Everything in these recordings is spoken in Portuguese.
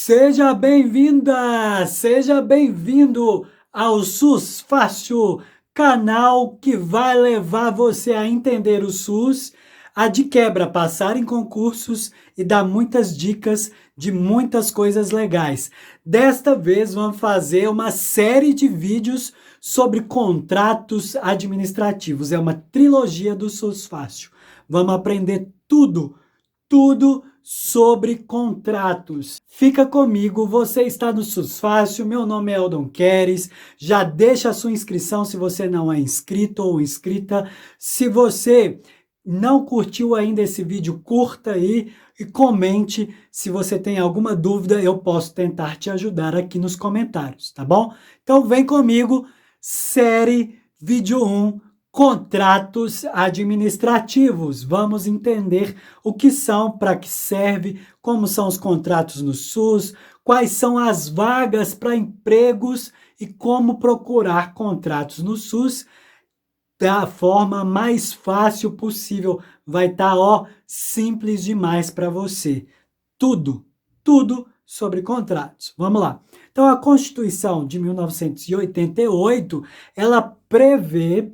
Seja bem-vinda, seja bem-vindo ao SUS Fácil, canal que vai levar você a entender o SUS, a de quebra passar em concursos e dar muitas dicas de muitas coisas legais. Desta vez vamos fazer uma série de vídeos sobre contratos administrativos. É uma trilogia do SUS Fácil. Vamos aprender tudo sobre contratos. Fica comigo, você está no SUS Fácil, meu nome é Eldon Queres, já deixa a sua inscrição se você não é inscrito ou inscrita. Se você não curtiu ainda esse vídeo, curta aí e comente. Se você tem alguma dúvida, eu posso tentar te ajudar aqui nos comentários, tá bom? Então vem comigo, série vídeo 1, contratos administrativos. Vamos entender o que são, para que serve, como são os contratos no SUS, quais são as vagas para empregos e como procurar contratos no SUS da forma mais fácil possível. Vai estar, simples demais para você. Tudo sobre contratos. Vamos lá. Então, a Constituição de 1988, ela prevê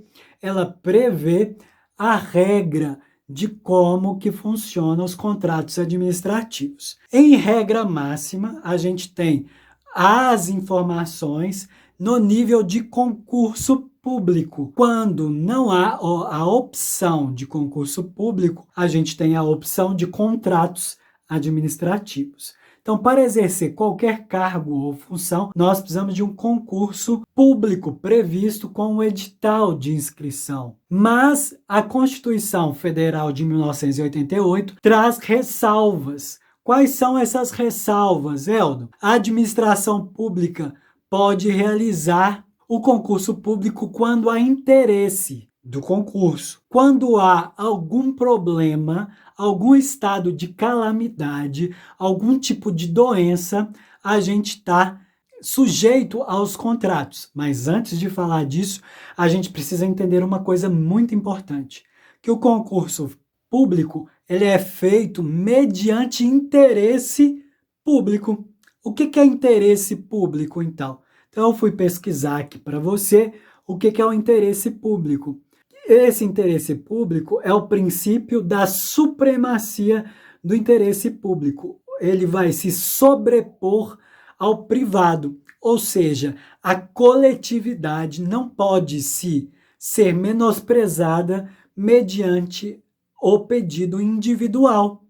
a regra de como que funcionam os contratos administrativos. Em regra máxima, a gente tem as informações no nível de concurso público. Quando não há a opção de concurso público, a gente tem a opção de contratos administrativos. Então, para exercer qualquer cargo ou função, nós precisamos de um concurso público previsto com um edital de inscrição. Mas a Constituição Federal de 1988 traz ressalvas. Quais são essas ressalvas, Eldon? A administração pública pode realizar o concurso público quando há interesse do concurso. Quando há algum problema, algum estado de calamidade, algum tipo de doença, a gente está sujeito aos contratos. Mas antes de falar disso, a gente precisa entender uma coisa muito importante, que o concurso público ele é feito mediante interesse público. O que é interesse público, então? Então, eu fui pesquisar aqui para você o que é o interesse público. Esse interesse público é o princípio da supremacia do interesse público. Ele vai se sobrepor ao privado, ou seja, a coletividade não pode ser menosprezada mediante o pedido individual.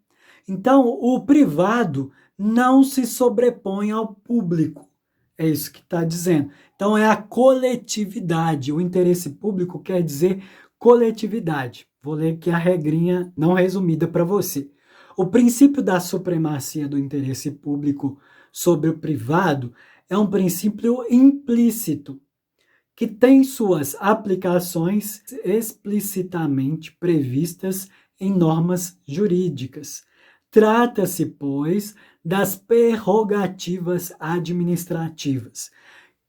Então, o privado não se sobrepõe ao público. É isso que está dizendo. Então, é a coletividade. O interesse público quer dizer coletividade. Vou ler aqui a regrinha não resumida para você. O princípio da supremacia do interesse público sobre o privado é um princípio implícito, que tem suas aplicações explicitamente previstas em normas jurídicas. Trata-se, pois, das prerrogativas administrativas.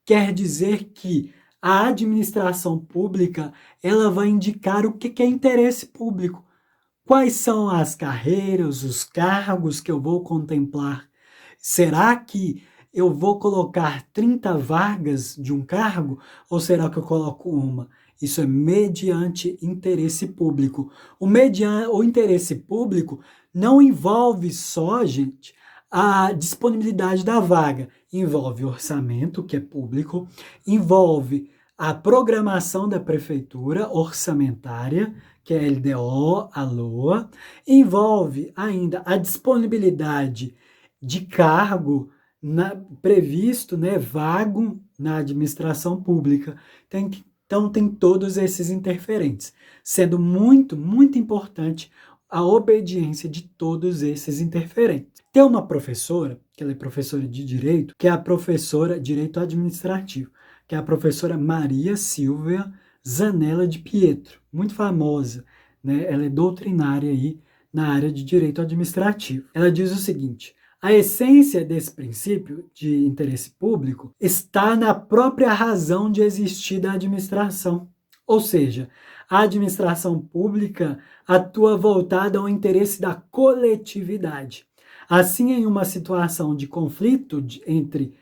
Quer dizer que a administração pública ela vai indicar o que é interesse público. Quais são as carreiras, os cargos que eu vou contemplar? Será que eu vou colocar 30 vagas de um cargo ou será que eu coloco uma? Isso é mediante interesse público. O interesse público não envolve só, gente, a disponibilidade da vaga. Envolve orçamento, que é público, envolve a programação da prefeitura orçamentária, que é a LDO, a LOA, envolve ainda a disponibilidade de cargo previsto, vago na administração pública. Então, tem todos esses interferentes, sendo muito, muito importante a obediência de todos esses interferentes. Tem uma professora, que ela é professora de Direito, que é a professora de Direito Administrativo, que é a professora Maria Silvia Zanella de Pietro, muito famosa, Ela é doutrinária aí na área de Direito Administrativo. Ela diz o seguinte: a essência desse princípio de interesse público está na própria razão de existir da administração. Ou seja, a administração pública atua voltada ao interesse da coletividade. Assim, em uma situação de conflito entre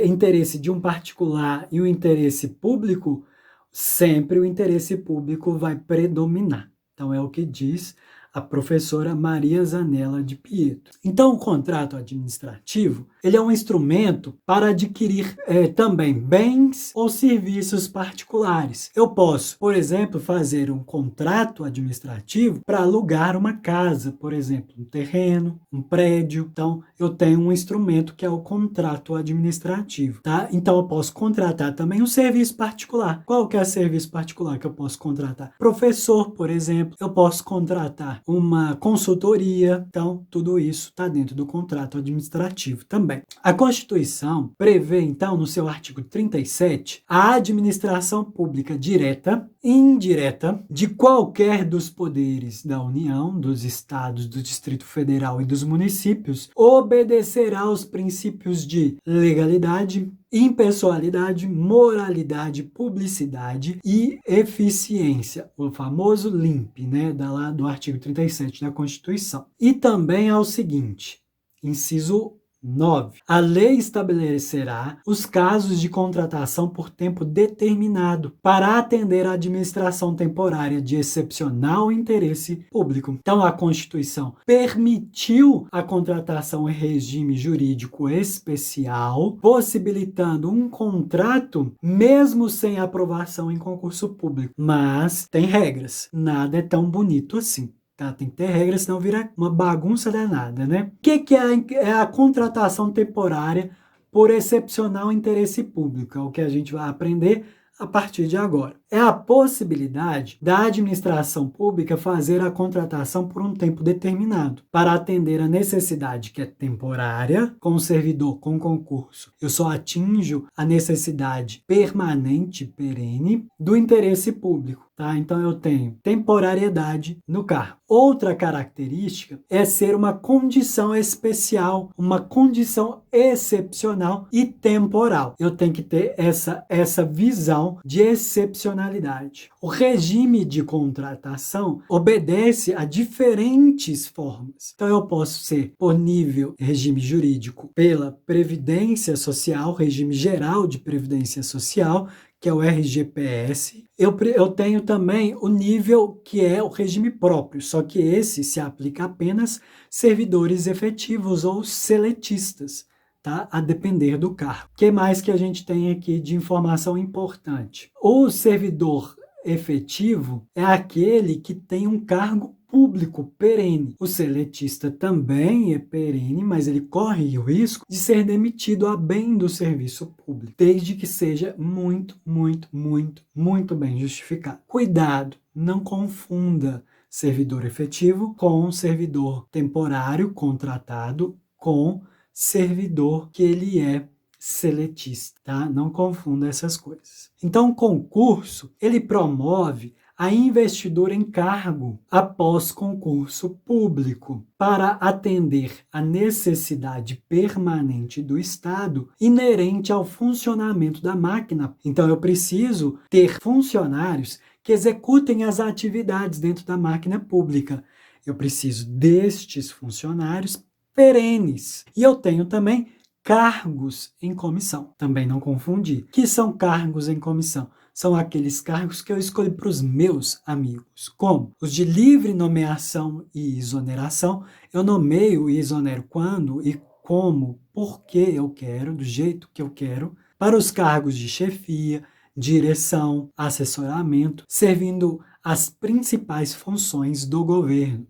interesse de um particular e o interesse público, sempre o interesse público vai predominar. Então, é o que diz a professora Maria Zanella de Pietro. Então, o contrato administrativo, ele é um instrumento para adquirir também bens ou serviços particulares. Eu posso, por exemplo, fazer um contrato administrativo para alugar uma casa, por exemplo, um terreno, um prédio. Então, eu tenho um instrumento que é o contrato administrativo, tá? Então, eu posso contratar também um serviço particular. Qual que é o serviço particular que eu posso contratar? Professor, por exemplo. Eu posso contratar uma consultoria. Então, tudo isso está dentro do contrato administrativo também. A Constituição prevê, então, no seu artigo 37, a administração pública direta e indireta de qualquer dos poderes da União, dos estados, do Distrito Federal e dos municípios, obedecerá aos princípios de legalidade, impessoalidade, moralidade, publicidade e eficiência, o famoso LIMP, né, do artigo 37 da Constituição. E também ao seguinte, inciso 9. A lei estabelecerá os casos de contratação por tempo determinado para atender à administração temporária de excepcional interesse público. Então, a Constituição permitiu a contratação em regime jurídico especial, possibilitando um contrato mesmo sem aprovação em concurso público. Mas tem regras. Nada é tão bonito assim. Tá, tem que ter regras, senão vira uma bagunça danada, né? O que é a contratação temporária por excepcional interesse público? É o que a gente vai aprender a partir de agora. É a possibilidade da administração pública fazer a contratação por um tempo determinado, para atender a necessidade que é temporária, com o servidor com concurso. Eu só atinjo a necessidade permanente, perene, do interesse público. Tá? Então, eu tenho temporariedade no cargo. Outra característica é ser uma condição especial, uma condição excepcional e temporal. Eu tenho que ter essa visão de excepcionalidade. O regime de contratação obedece a diferentes formas. Então, eu posso ser, por nível regime jurídico, pela Previdência Social, regime geral de Previdência Social, que é o RGPS. Eu tenho também o nível que é o regime próprio, só que esse se aplica apenas servidores efetivos ou seletistas, tá? A depender do cargo. O que mais que a gente tem aqui de informação importante? O servidor efetivo é aquele que tem um cargo público perene. O seletista também é perene, mas ele corre o risco de ser demitido a bem do serviço público, desde que seja muito, muito, muito, muito bem justificado. Cuidado, não confunda servidor efetivo com servidor temporário contratado com servidor que ele é seletista, tá? Não confunda essas coisas. Então, o concurso, ele promove a investidura em cargo após concurso público para atender a necessidade permanente do Estado inerente ao funcionamento da máquina. Então, eu preciso ter funcionários que executem as atividades dentro da máquina pública. Eu preciso destes funcionários perenes. E eu tenho também cargos em comissão. Também não confundir. Que são cargos em comissão? São aqueles cargos que eu escolhi para os meus amigos. Como? Os de livre nomeação e exoneração. Eu nomeio e exonero quando e como, porque eu quero, do jeito que eu quero. Para os cargos de chefia, direção, assessoramento, servindo as principais funções do governo.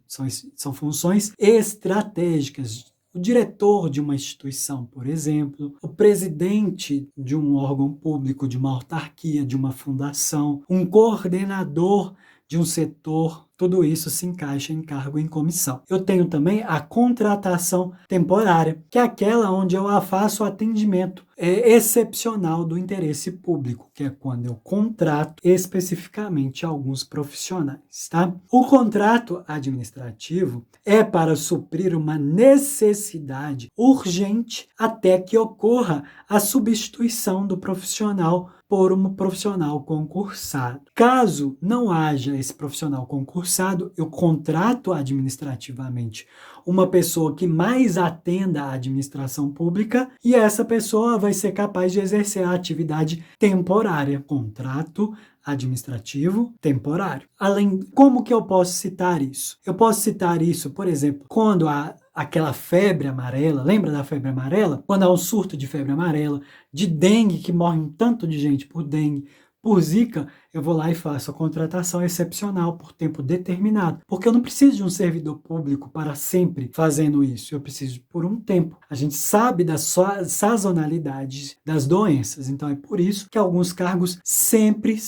São funções estratégicas. O diretor de uma instituição, por exemplo, o presidente de um órgão público, de uma autarquia, de uma fundação, um coordenador de um setor, tudo isso se encaixa em cargo em comissão. Eu tenho também a contratação temporária, que é aquela onde eu faço o atendimento excepcional do interesse público, que é quando eu contrato especificamente alguns profissionais, tá? O contrato administrativo é para suprir uma necessidade urgente até que ocorra a substituição do profissional por um profissional concursado. Caso não haja esse profissional concursado, eu contrato administrativamente uma pessoa que mais atenda à administração pública e essa pessoa vai ser capaz de exercer a atividade temporária. Contrato administrativo temporário. Além, como que eu posso citar isso? Eu posso citar isso, por exemplo, quando há aquela febre amarela, lembra da febre amarela? Quando há um surto de febre amarela, de dengue, que morre um tanto de gente por dengue, por zika, eu vou lá e faço a contratação excepcional por tempo determinado, porque eu não preciso de um servidor público para sempre fazendo isso, eu preciso por um tempo. A gente sabe da sazonalidade das doenças, então é por isso que alguns cargos sempre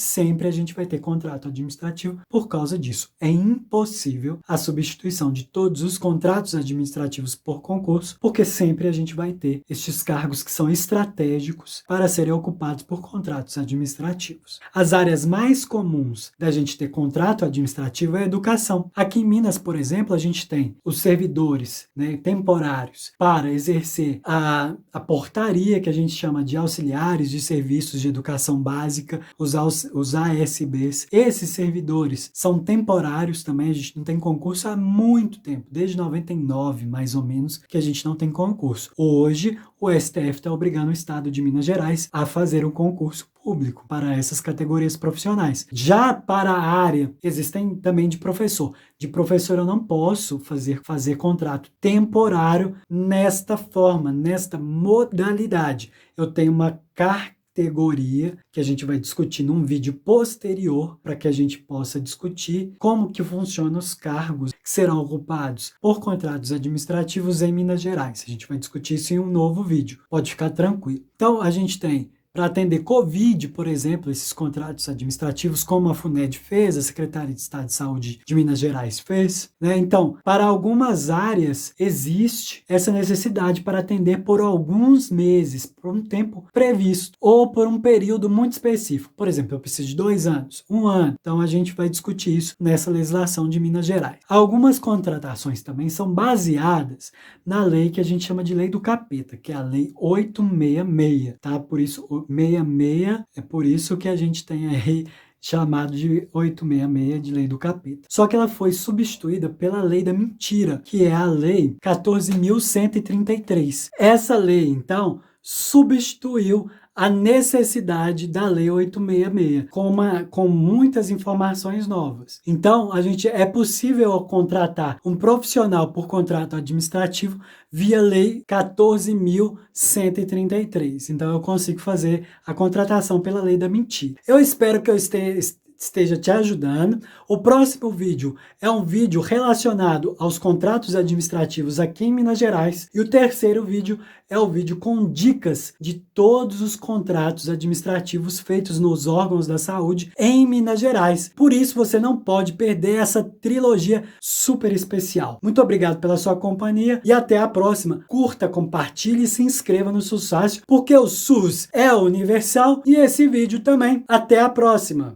a gente vai ter contrato administrativo por causa disso. É impossível a substituição de todos os contratos administrativos por concurso, porque sempre a gente vai ter estes cargos que são estratégicos para serem ocupados por contratos administrativos. As áreas mais comuns da gente ter contrato administrativo é a educação. Aqui em Minas, por exemplo, a gente tem os servidores, né, temporários para exercer a portaria, que a gente chama de auxiliares de serviços de educação básica, os ASBs. Esses servidores são temporários também, a gente não tem concurso há muito tempo, desde 99, mais ou menos, que a gente não tem concurso. Hoje, o STF está obrigando o Estado de Minas Gerais a fazer um concurso público para essas categorias profissionais. Já para a área, existem também de professor. De professor eu não posso fazer contrato temporário nesta forma, nesta modalidade. Eu tenho uma categoria que a gente vai discutir num vídeo posterior para que a gente possa discutir como que funcionam os cargos que serão ocupados por contratos administrativos em Minas Gerais. A gente vai discutir isso em um novo vídeo. Pode ficar tranquilo. Então, a gente tem para atender Covid, por exemplo, esses contratos administrativos, como a FUNED fez, a Secretaria de Estado de Saúde de Minas Gerais fez, né? Então, para algumas áreas, existe essa necessidade para atender por alguns meses, por um tempo previsto, ou por um período muito específico. Por exemplo, eu preciso de 2 anos, 1 ano. Então, a gente vai discutir isso nessa legislação de Minas Gerais. Algumas contratações também são baseadas na lei que a gente chama de Lei do Capeta, que é a Lei 866, tá? Por isso, 66, é por isso que a gente tem aí chamado de 866 de Lei do Capeta. Só que ela foi substituída pela Lei da Mentira, que é a Lei 14.133. Essa lei, então, substituiu a necessidade da Lei 866, com muitas informações novas. Então, é possível contratar um profissional por contrato administrativo via Lei 14.133. Então, eu consigo fazer a contratação pela Lei da Mentira. Eu espero que eu esteja te ajudando. O próximo vídeo é um vídeo relacionado aos contratos administrativos aqui em Minas Gerais. E o terceiro vídeo é o vídeo com dicas de todos os contratos administrativos feitos nos órgãos da saúde em Minas Gerais. Por isso, você não pode perder essa trilogia super especial. Muito obrigado pela sua companhia e até a próxima. Curta, compartilhe e se inscreva no SUS Fácil, porque o SUS é universal e esse vídeo também. Até a próxima!